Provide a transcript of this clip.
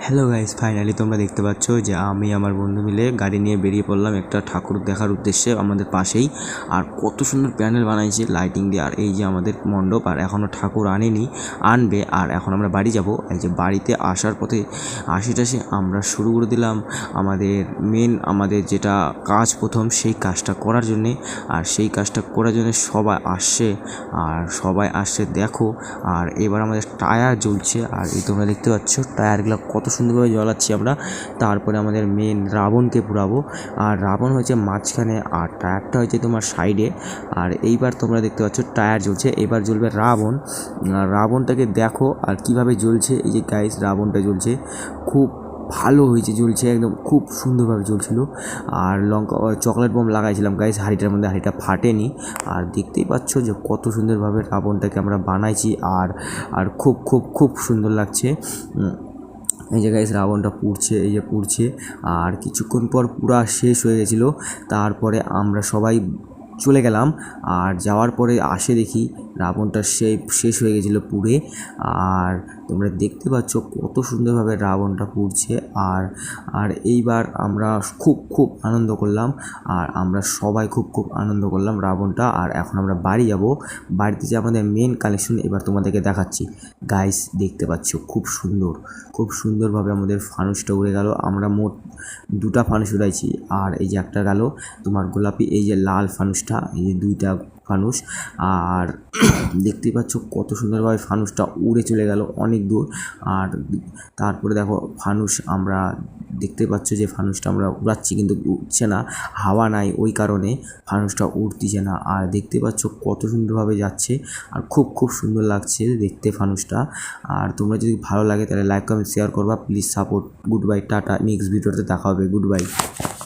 Hello guys, finally তোমরা দেখতে পাচ্ছ যে আমি আমার বন্ধু মিলে গাড়ি নিয়ে বেরিয়ে পড়লাম একটা ঠাকুর দেখার উদ্দেশ্যে আমাদের পাশেই। আর কত সুন্দর প্যান্ডেল বানাইছে লাইটিং দিয়ে। আর এই যে আমাদের মণ্ডপ, আর এখনও ঠাকুর আনেনি, আনবে। আর এখন আমরা বাড়ি যাব। এই যে বাড়িতে আসার পথে আশেটাশে আমরা শুরু করে দিলাম আমাদের যেটা কাজ প্রথম, সেই কাজটা করার জন্যে। আর সেই কাজটা করার জন্য সবাই আসছে দেখো। আর এবার আমাদের টায়ার জ্বলছে, আর এই তোমরা দেখতে পাচ্ছ টায়ারগুলো কত সুন্দরভাবে জ্বলাচ্ছি আমরা। তারপরে আমাদের মেন রাবণকে পুরাবো। আর রাবণ হয়েছে মাঝখানে, আর টায়ারটা হয়েছে তোমার সাইডে। আর এইবার তোমরা দেখতে পাচ্ছ টায়ার জ্বলছে, এবার জ্বলবে রাবণ। রাবণটাকে দেখো আর কিভাবে জ্বলছে। এই যে গাইস, রাবণটা জ্বলছে, খুব ভালো হয়েছে, জ্বলছে একদম খুব সুন্দরভাবে জ্বলছিল। আর চকলেট বোম লাগাইছিলাম গাইস হাঁড়িটার মধ্যে, হাঁড়িটা ফাটেনি। আর দেখতেই পাচ্ছ যে কত সুন্দরভাবে রাবণটাকে আমরা বানাইছি। আর আর খুব খুব খুব সুন্দর লাগছে। এই যে গাইস, রাবণটা পুড়ছে, এই যে পুড়ছে। আর কিছুক্ষণ পর পুরা শেষ হয়ে গেছিলো। তারপরে আমরা সবাই চলে গেলাম। আর যাওয়ার পরে দেখি রাবণটা শেষ হয়ে গেছিলো পুড়ে। আর তোমরা দেখতে পাচ্ছ কত সুন্দরভাবে রাবণটা পুড়ছে। আর আর এইবার আমরা খুব খুব আনন্দ করলাম। আর আমরা সবাই খুব খুব আনন্দ করলাম রাবণটা। আর এখন আমরা বাড়ি যাব। বাড়িতে যে আমাদের মেন কালেকশন এবার তোমাদেরকে দেখাচ্ছি। গাইস দেখতে পাচ্ছ খুব সুন্দরভাবে আমাদের ফানুসটা উড়ে গেল। আমরা মোট 2টা ফানুস উড়াইছি। আর এই যে একটা গেল তোমার গোলাপি, এই যে লাল ফানুসটা, এই যে 2টা ফানুস। আর দেখতেই পাচ্ছ কত সুন্দরভাবে ফানুসটা উড়ে চলে গেল অনেক দূর। আর তারপরে দেখো ফানুস আমরা দেখতে পাচ্ছ যে ফানুসটা আমরা উড়াচ্ছি, কিন্তু উঠছে না, হাওয়া নাই, ওই কারণে ফানুসটা উড়তিছে না। আর দেখতে পাচ্ছ কত সুন্দরভাবে যাচ্ছে। আর খুব খুব সুন্দর লাগছে দেখতে ফানুসটা। আর তোমরা যদি ভালো লাগে তাহলে লাইক কমেন্ট শেয়ার করবা, please support. Good bye, tata, next ভিডিওতে দেখা হবে, গুড বাই।